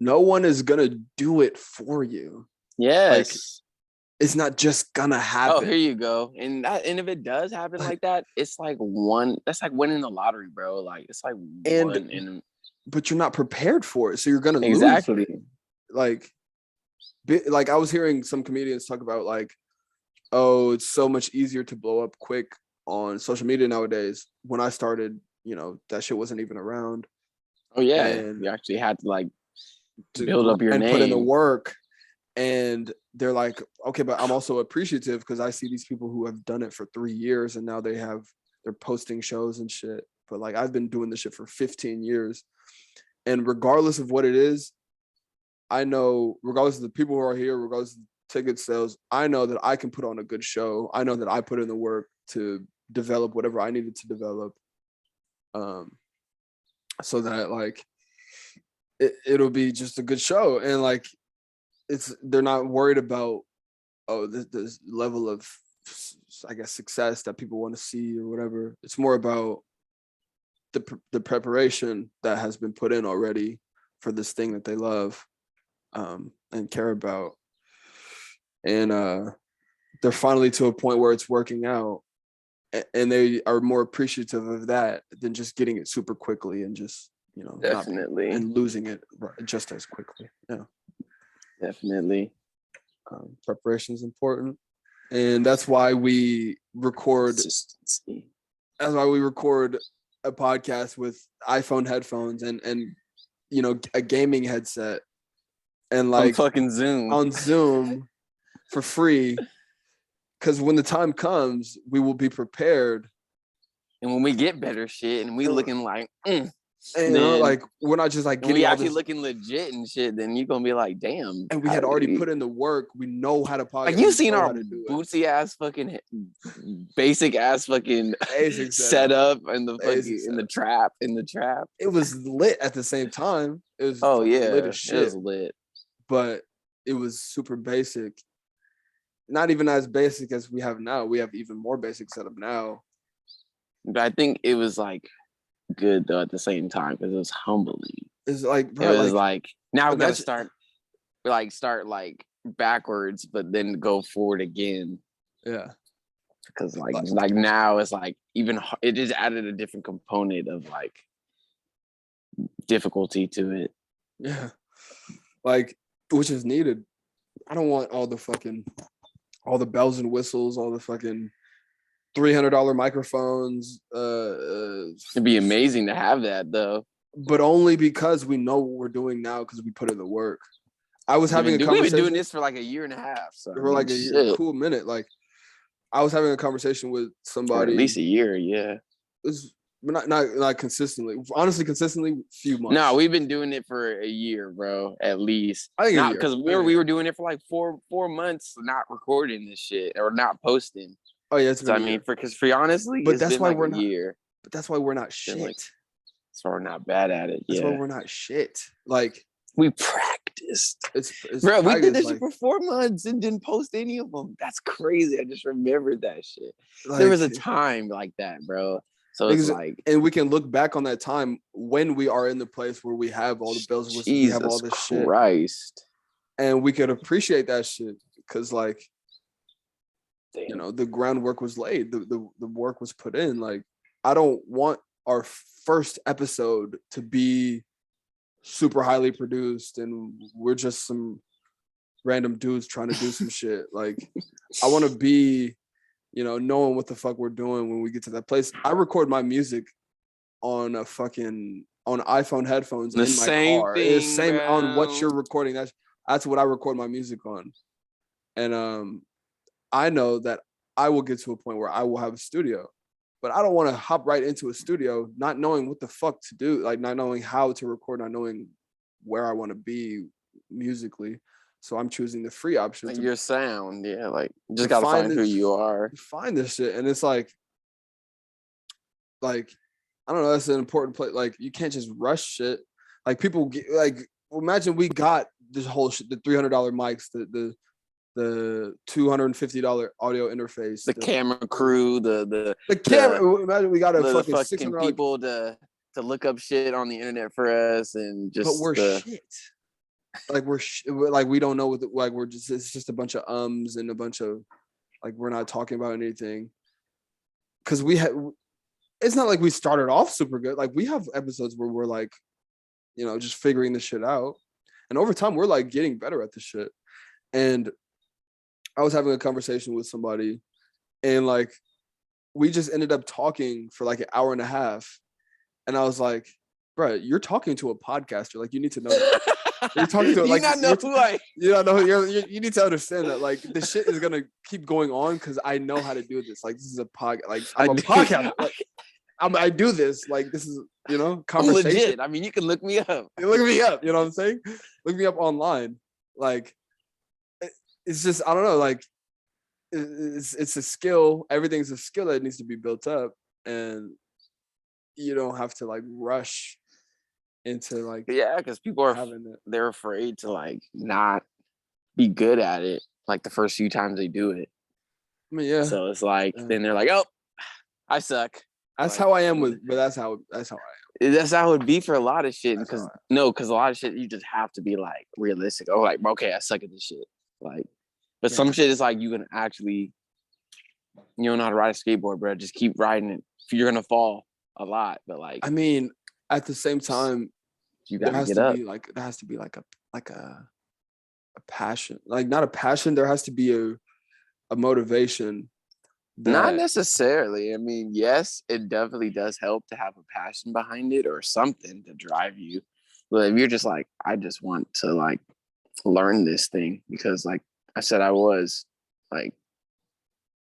no one is gonna do it for you. Yes. Like, it's not just gonna happen. Oh, here you go. And if it does happen like that, it's like that's like winning the lottery, bro. Like it's like but you're not prepared for it, so you're gonna exactly lose. Like I was hearing some comedians talk about like, oh, it's so much easier to blow up quick on social media nowadays. When I started, you know, that shit wasn't even around. Oh yeah, and you actually had to like build up your and name, put in the work. And they're like, okay, but I'm also appreciative because I see these people who have done it for 3 years and now they're posting shows and shit. But like I've been doing this shit for 15 years. And regardless of what it is, I know, regardless of the people who are here, regardless of ticket sales, I know that I can put on a good show. I know that I put in the work to develop whatever I needed to develop. So that like it'll be just a good show. And like they're not worried about this level of, I guess, success that people want to see or whatever. It's more about the preparation that has been put in already for this thing that they love and care about. And they're finally to a point where it's working out, and they are more appreciative of that than just getting it super quickly and just, you know, definitely, and losing it just as quickly. Yeah, definitely. Preparation is important, and that's why we record. Consistency. That's why we record a podcast with iPhone headphones and you know, a gaming headset, and like on Zoom for free, because when the time comes, we will be prepared. And when we get better shit and we looking like, and, you know, like we're not just like getting we actually looking legit and shit, then you're gonna be like, damn. And we had already put in the work. We know how to podcast. Like you seen our bootsy ass fucking basic ass fucking setup and the fucking in the trap. It was lit at the same time. It was lit as shit. It was lit. But it was super basic. Not even as basic as we have now. We have even more basic setup now. But I think it was like good though at the same time because it was humbling. It's like, bro, it was like now we gotta start backwards, but then go forward again. Yeah. Because like now it's like even it just added a different component of like difficulty to it. Yeah. Like, which is needed. I don't want all the bells and whistles, all the fucking $300 microphones. It'd be amazing to have that though. But only because we know what we're doing now because we put in the work. I was having a conversation. We've been doing this for like a year and a half. So for like a cool minute. Like I was having a conversation with somebody. Or at least a year, yeah. It's not consistently. Honestly, consistently, few months. No, we've been doing it for a year, bro. At least. I think not because we were doing it for like four months, not recording this shit or not posting. Oh yeah, so I mean, because for honestly, but that's why like we're not. Year. But that's why we're not shit. So we're not bad at it. That's why we're not shit. Like we practiced. It's bro. We did this shit for 4 months and didn't post any of them. That's crazy. I just remembered that shit. Like, there was a time like that, bro. So it's like, and we can look back on that time when we are in the place where we have all the bells and whistles, we have all this shit, Christ, and we could appreciate that shit because like, you know, the groundwork was laid, the work was put in. Like, I don't want our first episode to be super highly produced and we're just some random dudes trying to do some shit. Like, I want to be, you know, knowing what the fuck we're doing when we get to that place. I record my music on a fucking on iPhone headphones The in my same car. thing, It's same on what bro. you're recording. That's what I record my music on. And I know that I will get to a point where I will have a studio, but I don't want to hop right into a studio not knowing what the fuck to do, like not knowing how to record, not knowing where I want to be musically. So I'm choosing the free option Like to your sound, yeah. Like, you just gotta find find who you are. find this shit. And it's like I don't know, that's an important place. Like, you can't just rush shit. Like, people get, like, imagine we got this whole shit, the $300 mics, the $250 audio interface, The camera crew, the camera. Imagine we got a the fucking fucking $600, people to look up shit on the internet for us, and but just we're shit. Like, we're like, we don't know what like, we're just, it's just a bunch of ums and a bunch of, like, we're not talking about anything because we had, it's not like we started off super good. Like, we have episodes where we're like, you know, just figuring this shit out, and over time we're like getting better at this shit. And I was having a conversation with somebody, and like, we just ended up talking for like an hour and a half, and I was like, bro, you're talking to a podcaster. Like, you need to know that. You're talking to, like, you not know who I you don't know, you need to understand that, like, the shit is gonna keep going on because I know how to do this. Like, this is a podcast. Like, I'm a podcast. Like, I do this. Like, this is, you know, conversation. legit. I mean, you can look me up. Look me up. You know what I'm saying? Look me up online. Like, it's just, I don't know. Like, it's a skill. Everything's a skill that needs to be built up, and you don't have to like rush into like, Yeah, because people are having it. they're afraid to like not be good at it like the first few times they do it. I mean, yeah. So it's like then they're like, oh, I suck. That's like, how I am with, but that's how I am. That's how it would be for a lot of shit. Because a lot of shit you just have to be like realistic. Oh, like, okay, I suck at this shit. Like, but some shit is like you can actually, you don't know how to ride a skateboard, bro. Just keep riding it. You're gonna fall a lot, but like, I mean, at the same time, you there gotta has get to up. be like, there has to be like a passion, like not a passion. There has to be a motivation. Not necessarily. I mean, yes, it definitely does help to have a passion behind it or something to drive you. But if you're just like, I just want to like learn this thing because, like I said, I was like,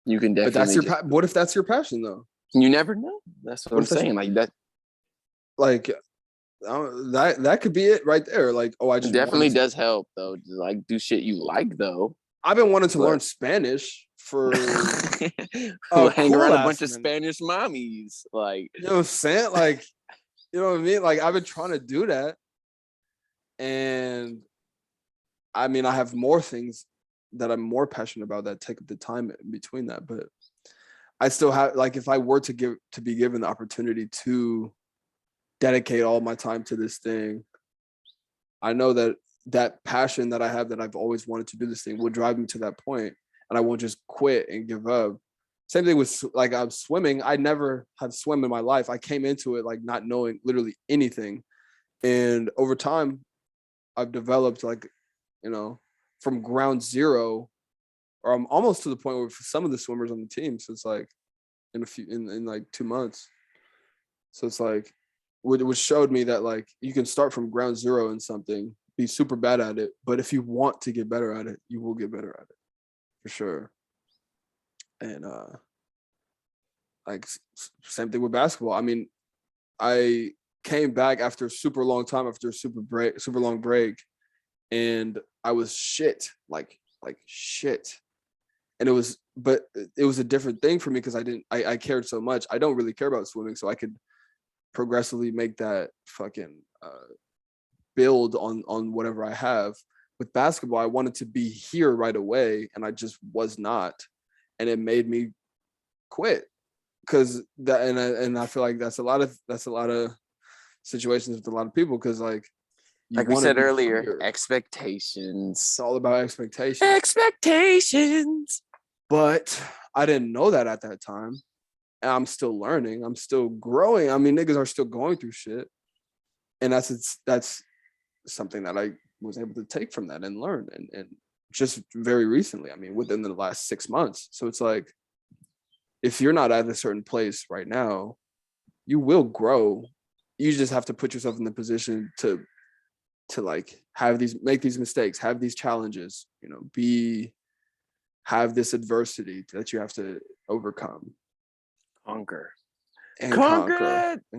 you can definitely. But that's your what if that's your passion though? You never know. That's what I'm saying. Like that. Like, that could be it right there. Like, oh, I just definitely does help though. To like do shit you like though. I've been wanting to learn Spanish for hang around a bunch of Spanish mommies. Like, you know what I'm saying? Like, you know what I mean? Like, I've been trying to do that. And I mean, I have more things that I'm more passionate about that take up the time in between that. But I still have, like, if I were to be given the opportunity to dedicate all my time to this thing, I know that passion that I have, that I've always wanted to do this thing, will drive me to that point, and I won't just quit and give up. Same thing with, like, I'm swimming. I never have swim in my life. I came into it like not knowing literally anything, and over time, I've developed, like, you know, from ground zero, or I'm almost to the point where some of the swimmers on the team. So it's like in like 2 months. So it's like, which showed me that like you can start from ground zero in something, be super bad at it, but if you want to get better at it, you will get better at it for sure. And like same thing with basketball. I mean, I came back after a super long time, after a super long break, and I was shit, like shit. And it was a different thing for me because I cared so much. I don't really care about swimming, so I could progressively make that fucking build on whatever I have. With basketball, I wanted to be here right away, and I just was not, and it made me quit. Because that, and I feel like that's a lot of situations with a lot of people, because like You Like we want to said be earlier, freer. expectations. It's all about expectations. Expectations. But I didn't know that at that time. And I'm still learning. I'm still growing. I mean, niggas are still going through shit. And that's something that I was able to take from that and learn. And just very recently, I mean, within the last 6 months. So it's like, if you're not at a certain place right now, you will grow. You just have to put yourself in the position to like make these mistakes, have these challenges, you know, have this adversity that you have to overcome, Conquer and it.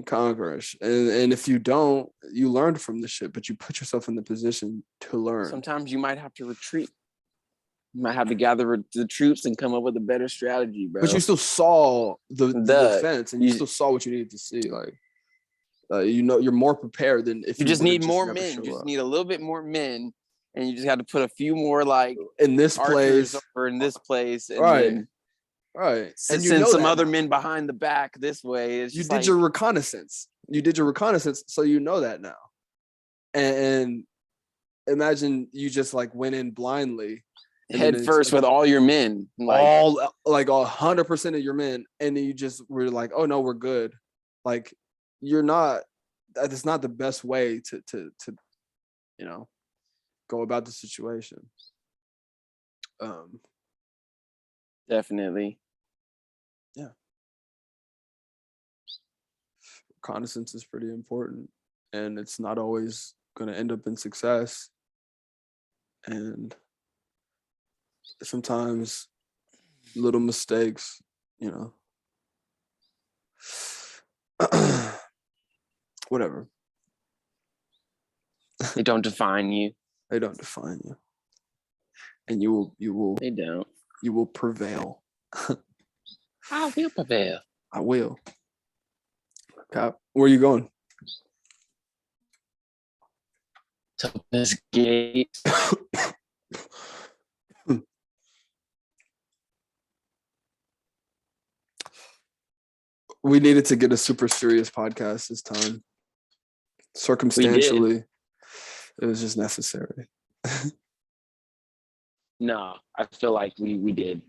conquer it. And if you don't, you learned from the shit, but you put yourself in the position to learn. Sometimes you might have to retreat. You might have to gather the troops and come up with a better strategy, bro. But you still saw the defense, and you still saw what you needed to see. Like, you know, you're more prepared than if you just need more never men. You just up. need a little bit more men, and you just got to put a few more like in this place over in this place, and right, then right, and send some other men behind the back this way. It's you just did your reconnaissance. You did your reconnaissance, so you know that now. And imagine you just like went in blindly, head first with all your men, like all like 100% of your men, and then you just were like, oh no, we're good. Like, you're not. That's not the best way to you know, go about the situation. Definitely. Yeah. Reconnaissance is pretty important, and it's not always going to end up in success. And sometimes little mistakes, you know, whatever. They don't define you. They don't define you. And you will. They don't. You will prevail. I will prevail. I will. Cap, where are you going? To this gate. We needed to get a super serious podcast this time. Circumstantially, it was just necessary. No, I feel like we did.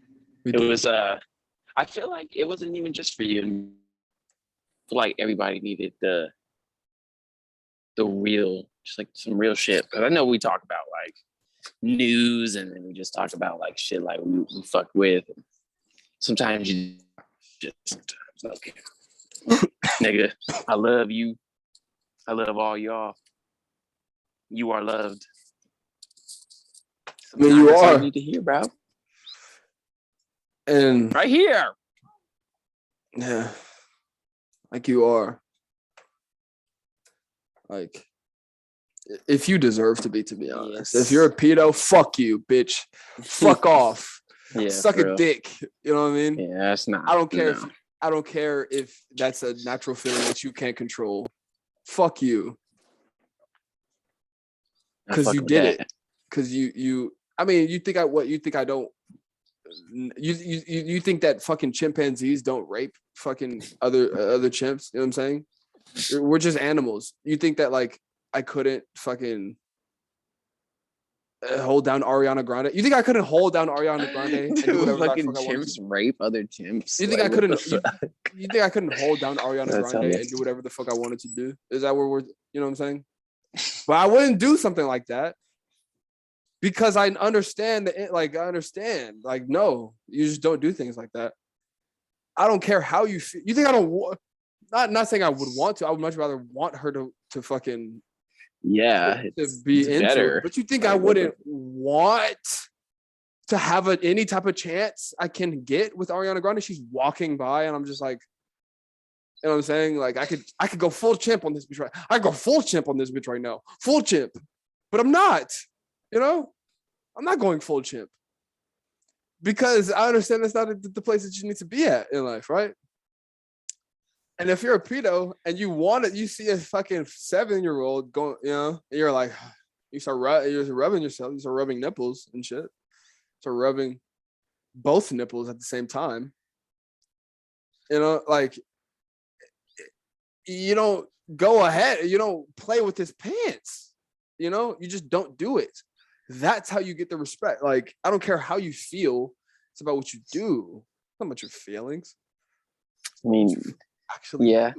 It was I feel like it wasn't even just for you. I feel like everybody needed the real, just like some real shit. Because I know we talk about like news, and then we just talk about like shit like we fucked with. Sometimes you just okay. Nigga, I love you. I love all y'all. You are loved. I mean, you are. You need to hear, bro. And right here. Yeah. Like, you are. Like, if you deserve to be honest. Yes. If you're a pedo, fuck you, bitch. Fuck off. Yeah, suck a dick. You know what I mean? Yeah, that's not. I don't care. No. I don't care if that's a natural feeling that you can't control. Fuck you. Because you did it. Because you. I mean, you think I don't. You think that fucking chimpanzees don't rape fucking other chimps? You know what I'm saying? We're just animals. You think that like I couldn't fucking hold down Ariana Grande? You think I couldn't hold down Ariana Grande and do whatever fucking chimps rape other chimps? You think I couldn't? You think I couldn't hold down Ariana Grande and do whatever the fuck I wanted to do? Is that where we're? You know what I'm saying? But I wouldn't do something like that. Because I understand that, I understand. Like, no, you just don't do things like that. I don't care how you feel. You think I don't? Not saying I would want to. I would much rather want her to fucking to be into better. It. But you think I wouldn't want to have any type of chance I can get with Ariana Grande? She's walking by, and I'm just like, you know what I'm saying? Like, I could go full chimp on this bitch right. I could go full chimp on this bitch right now, full chimp, but I'm not. You know, I'm not going full chimp because I understand that's not the place that you need to be at in life, right? And if you're a pedo and you see a fucking 7-year-old going, you know, and you're like, you're rubbing yourself, you start rubbing nipples and shit, start rubbing both nipples at the same time. You know, like, you don't go ahead, you don't play with his pants. you just don't do it. That's how you get the respect. Like, I don't care how you feel. It's about what you do, not about your feelings. I mean, Actually, yeah.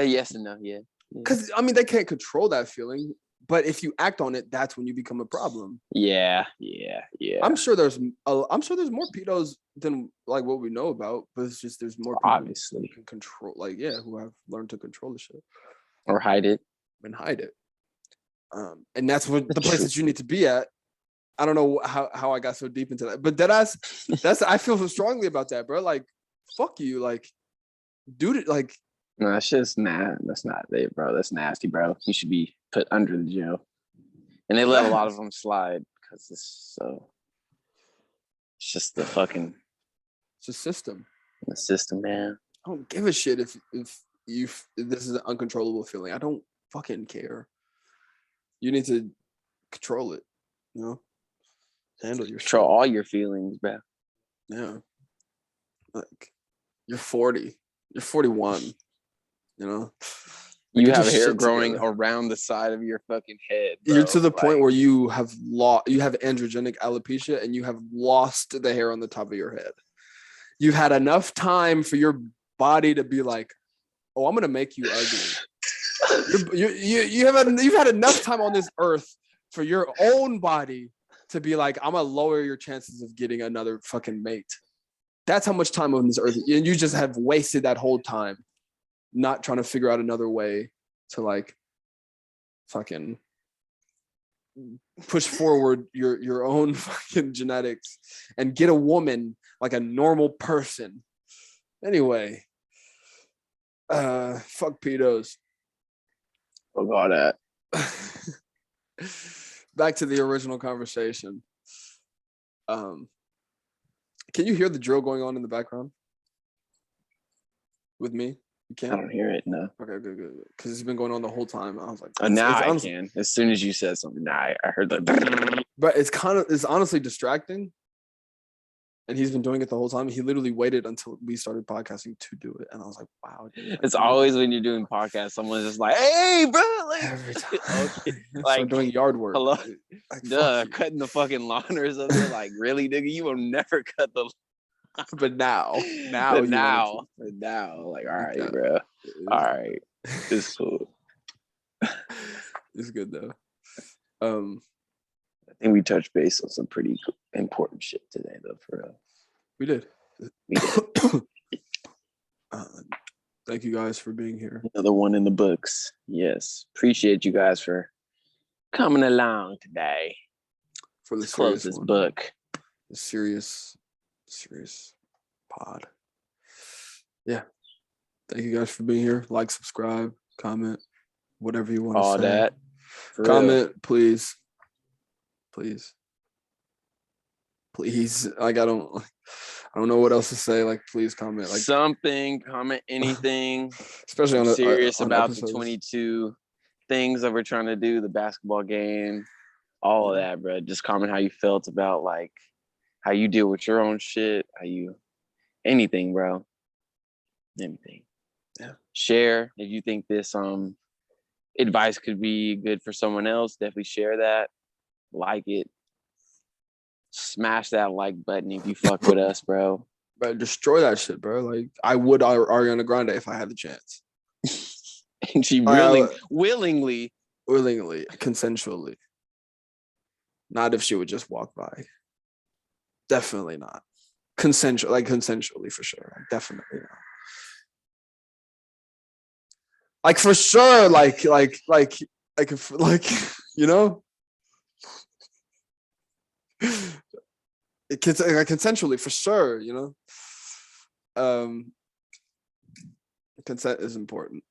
Yes and no. Yeah. Because I mean, they can't control that feeling, but if you act on it, that's when you become a problem. Yeah. I'm sure there's more pedos than like what we know about, but it's just there's more people Obviously. who can control, who have learned to control the shit Or hide it. and hide it. And that's what the place that you need to be at. I don't know how I got so deep into that, but that's I feel so strongly about that, bro. Like, fuck you, like, dude, like. No, that's just that's not it, bro. That's nasty, bro. He should be put under the jail. And they let a lot of them slide because it's just the fucking. It's a system. The system, man. I don't give a shit if this is an uncontrollable feeling. I don't fucking care. You need to control it, handle your control all your feelings, bro. Yeah. Like, you're 40, you're 41, you have hair growing around the side of your fucking head, bro. You're to the point where you have androgenic alopecia and you have lost the hair on the top of your head. You've had enough time for your body to be like, oh, I'm gonna make you ugly. You've had enough time on this earth for your own body to be like, I'm gonna lower your chances of getting another fucking mate. That's how much time on this earth, and you just have wasted that whole time not trying to figure out another way to like fucking push forward your own fucking genetics and get a woman like a normal person. Anyway, fuck pedos. Fuck all that. Back to the original conversation. Can you hear the drill going on in the background with me? You can't? I don't hear it, no. Okay, good. Because it's been going on the whole time. I was like, now I can. As soon as you said something, I heard that. But it's honestly distracting. And he's been doing it the whole time. He literally waited until we started podcasting to do it. And I was like, wow. Dude, it's always when you're doing podcasts, someone's just like, hey, bro. Like, every time. Okay. Like, doing yard work. Hello? Like, cutting the fucking lawn or something. Like, really, nigga? You will never cut the But now, like, all right, bro. All right. It's cool. It's good, though. I think we touched base on some pretty important shit today, though, for real. We did. Thank you guys for being here. Another one in the books. Yes. Appreciate you guys for coming along today. For the close this book. The serious pod. Yeah. Thank you guys for being here. Like, subscribe, comment, whatever you want to say. All that. Comment, please. Like, I don't know what else to say. Like, please comment. Like something, comment anything. Especially on serious about episodes. The 22 things that we're trying to do, the basketball game, all of that, bro. Just comment how you felt about like how you deal with your own shit, anything, bro. Anything. Yeah. Share if you think this advice could be good for someone else. Definitely share that. Like it. Smash that like button if you fuck with us, bro. But destroy that shit, bro. Like, I would Ariana Grande if I had the chance. And she willingly, consensually. Not if she would just walk by. Definitely not. Consensually for sure. Definitely not. Like, for sure, like if, consensually for sure, consent is important.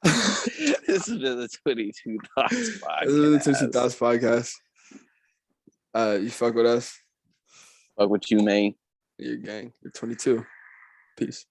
This is the 22 Thotz podcast. This is the 22 Thotz podcast. You fuck with us. Fuck with you, man. You're gang. You're 22. Peace.